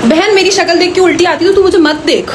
बहन मेरी शक्ल देख के उल्टी आती तो तू मुझे मत देख।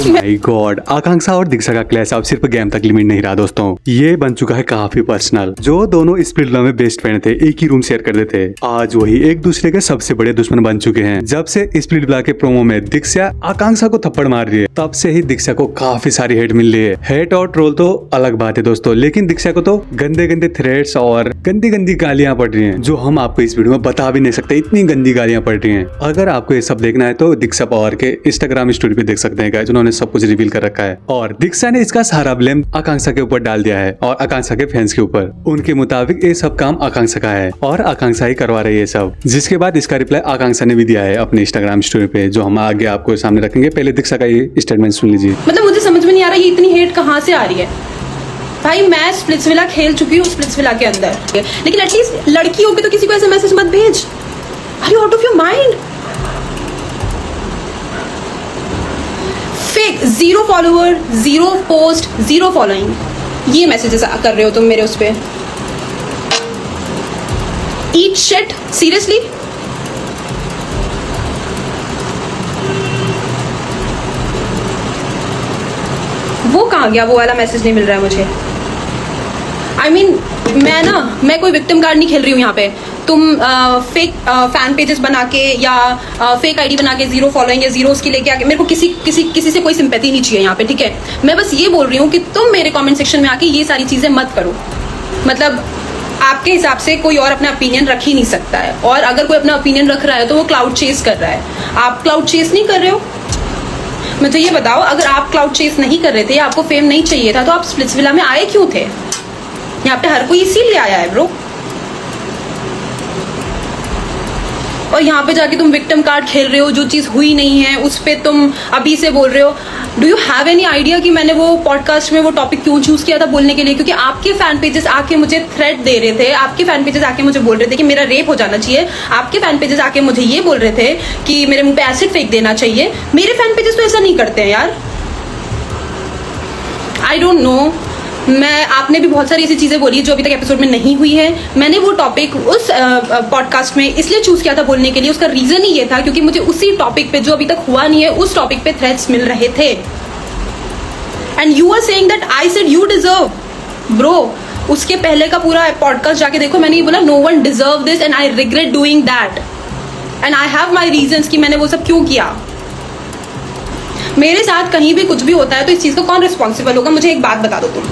माय गॉड, आकांक्षा और दीक्षा का क्लैश अब सिर्फ गेम तक लिमिट नहीं रहा दोस्तों, ये बन चुका है काफी पर्सनल। जो दोनों स्प्लिट लव में बेस्ट फ्रेंड थे, एक ही रूम शेयर करते थे, आज वही एक दूसरे के सबसे बड़े दुश्मन बन चुके हैं। जब से स्प्लिट लव के प्रोमो में दीक्षा आकांक्षा को थप्पड़ मार रही है, तब से ही दीक्षा को काफी सारी हेट मिल रही है। हेट और ट्रोल तो अलग बात है दोस्तों, लेकिन दीक्षा को तो गंदे गंदे थ्रेड्स और गंदी गंदी गालियां पड़ रही हैं, जो हम आपको इस वीडियो में बता भी नहीं सकते, इतनी गंदी गालियां पड़ रही हैं। अगर आपको ये सब देखना है तो दीक्षा पवार के इंस्टाग्राम स्टोरी पे देख सकते हैं, उन्होंने सब कुछ रिवील कर रखा है। और दीक्षा ने इसका सारा ब्लेम आकांक्षा के ऊपर डाल दिया है और आकांक्षा के फैंस के ऊपर। उनके मुताबिक ये सब काम आकांक्षा का है और आकांक्षा ही करवा रही है सब। जिसके बाद इसका रिप्लाई आकांक्षा ने भी दिया है अपने इंस्टाग्राम स्टोरी पे, जो हम आगे आपको सामने रखेंगे। पहले दीक्षा का ये स्टेटमेंट सुन लीजिए। मतलब मुझे समझ में नहीं आ रहा ये इतनी हेट कहाँ से आ रही है। भाई मैं स्प्लिट्सविला खेल चुकी हूँ स्प्लिट्सविला के अंदर, लेकिन एटलीस्ट लड़की होगी तो किसी को ऐसे मैसेज मत भेज। Are you out of your mind? Fake, 0 follower, 0 post, 0 following, ये मैसेजेस कर रहे हो तुम मेरे उस पे। Eat shit, seriously? वो कहाँ गया वो वाला मैसेज? नहीं मिल रहा है मुझे। I mean, मैं कोई विक्टिम कार्ड नहीं खेल रही हूँ यहाँ पे। तुम फेक फैन पेजेस बना के या फेक आईडी बना के 0 फॉलोइंग या 0 उसकी लेके आके, मेरे को किसी से कोई सिंपैथी नहीं चाहिए यहाँ पे, ठीक है? मैं बस ये बोल रही हूँ कि तुम मेरे कमेंट सेक्शन में आके ये सारी चीज़ें मत करो। मतलब आपके हिसाब से कोई और अपना ओपिनियन रख ही नहीं सकता है, और अगर कोई अपना ओपिनियन रख रहा है तो वो क्लाउड चेस कर रहा है। आप क्लाउड चेस नहीं कर रहे हो। मुझे ये बताओ, अगर आप क्लाउड चेस नहीं कर रहे थे, आपको फेम नहीं चाहिए था, तो आप स्प्लिट्सविला में आए क्यों थे? यहाँ पे हर कोई इसीलिए आया है ब्रो। और यहाँ पे जाके तुम विक्टिम कार्ड खेल रहे हो, जो चीज़ हुई नहीं है उस पे तुम अभी से बोल रहे हो। Do you have any idea कि मैंने वो पॉडकास्ट में वो टॉपिक क्यों चूज किया था बोलने के लिए? क्योंकि आपके फैन पेजेस आके मुझे थ्रेट दे रहे थे, आपके फैन पेजेस आके मुझे बोल रहे थे कि मेरा रेप हो जाना चाहिए, आपके फैन पेजेस आके मुझे ये बोल रहे थे कि मेरे मुंह पे एसिड फेंक देना चाहिए। मेरे फैन पेजेस तो ऐसा नहीं करते हैं यार। आई डोंट नो, आपने भी बहुत सारी ऐसी चीज़ें बोली जो अभी तक एपिसोड में नहीं हुई है। मैंने वो टॉपिक उस पॉडकास्ट में इसलिए चूज़ किया था बोलने के लिए, उसका रीज़न ही ये था क्योंकि मुझे उसी टॉपिक पे जो अभी तक हुआ नहीं है उस टॉपिक पे थ्रेट्स मिल रहे थे। And you are saying that I said you deserve. Bro, उसके पहले का पूरा पॉडकास्ट जाके देखो, मैंने ये बोला no one deserve this and I regret doing that and I have my reasons कि मैंने वो सब क्यों किया। मेरे साथ कहीं भी कुछ भी होता है तो इस चीज़ का कौन रिस्पॉन्सिबल होगा? मुझे एक बात बता दो तुम।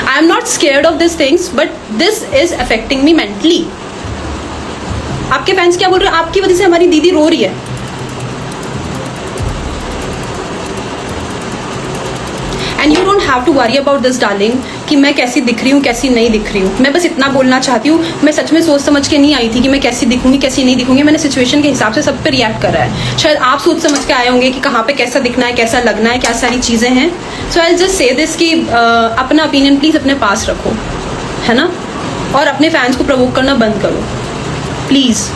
I am not scared of these things, but this is affecting me mentally. आपके फैंस क्या बोल रहे हैं? आपकी वजह से हमारी दीदी रो रही है। And you don't have to worry about this, darling, कि मैं कैसी दिख रही हूँ कैसी नहीं दिख रही हूँ। मैं बस इतना बोलना चाहती हूँ, मैं सच में सोच समझ के नहीं आई थी कि मैं कैसी दिखूंगी कैसी नहीं दिखूंगी। मैंने सिचुएशन के हिसाब से सब पे रिएक्ट करा है। शायद आप सोच समझ के आए होंगे कि कहाँ पे कैसा दिखना है, कैसा लगना है, क्या सारी चीज़ें हैं। सो आई जस्ट से दिस कि अपना ओपिनियन प्लीज़ अपने पास रखो, है ना? और अपने फैंस को प्रवोक करना बंद करो प्लीज़।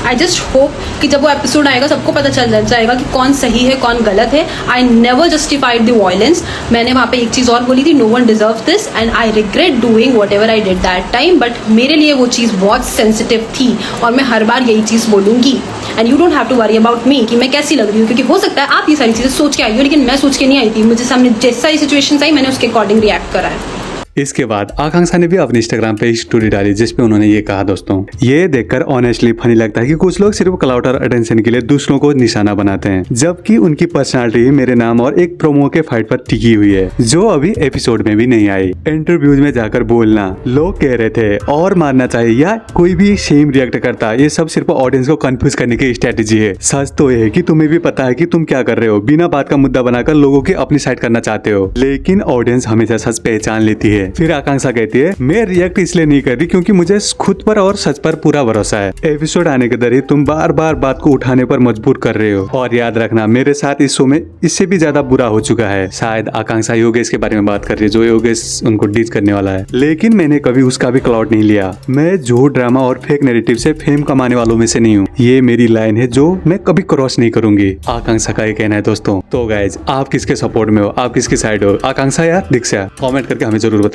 आई जस्ट होप कि जब वो एपिसोड आएगा सबको पता चल जाएगा कि कौन सही है कौन गलत है। I never justified the violence. मैंने वहाँ पे एक चीज़ और बोली थी, no one deserve this and I regret doing whatever I did that time. But मेरे लिए वो चीज़ बहुत सेंसिटिव थी और मैं हर बार यही चीज़ बोलूँगी। And you don't have to worry about me कि मैं कैसी लग रही हूँ, क्योंकि हो सकता है आप ये सारी चीज़ें सोच के आई हो, लेकिन मैं सोच के नहीं आई थी। मुझे सामने जैसा ही सिचुएशन आई मैंने उसके अकॉर्डिंग रिएक्ट करा है। इसके बाद आकांक्षा ने भी अपने इंस्टाग्राम पे स्टोरी डाली जिसपे उन्होंने ये कहा, दोस्तों ये देखकर ऑनेस्टली फनी लगता है कि कुछ लोग सिर्फ क्लाउड और अटेंशन के लिए दूसरों को निशाना बनाते हैं, जबकि उनकी पर्सनालिटी मेरे नाम और एक प्रोमो के फाइट पर टिकी हुई है, जो अभी एपिसोड में भी नहीं आई। इंटरव्यूज में जाकर बोलना, लोग कह रहे थे और मारना चाहिए या कोई भी सेम रिएक्ट करता, ये सब सिर्फ ऑडियंस को कंफ्यूज करने की स्ट्रेटेजी है। सच तो ये है कि तुम्हें भी पता है कि तुम क्या कर रहे हो, बिना बात का मुद्दा बनाकर लोगों की अपनी साइड करना चाहते हो, लेकिन ऑडियंस हमेशा सच पहचान लेती है। फिर आकांक्षा कहती है, मैं रिएक्ट इसलिए नहीं कर रही क्योंकि मुझे खुद पर और सच पर पूरा भरोसा है। एपिसोड आने के दर ही तुम बार बार बात को उठाने पर मजबूर कर रहे हो, और याद रखना मेरे साथ इस शो में इससे भी ज्यादा बुरा हो चुका है। शायद आकांक्षा योगेश के बारे में बात कर रही है, जो योगेश उनको डीच करने वाला है, लेकिन मैंने कभी उसका भी क्लाउड नहीं लिया। मैं झूठ, ड्रामा और फेक नैरेटिव से फेम कमाने वालों में से नहीं हूँ। ये मेरी लाइन है जो मैं कभी क्रॉस नहीं करूंगी। आकांक्षा का ये कहना है दोस्तों। तो गाइज, आप किसके सपोर्ट में हो, आप किसकी साइड हो, आकांक्षा या दीक्षा? कमेंट करके हमें जरूर बताइए।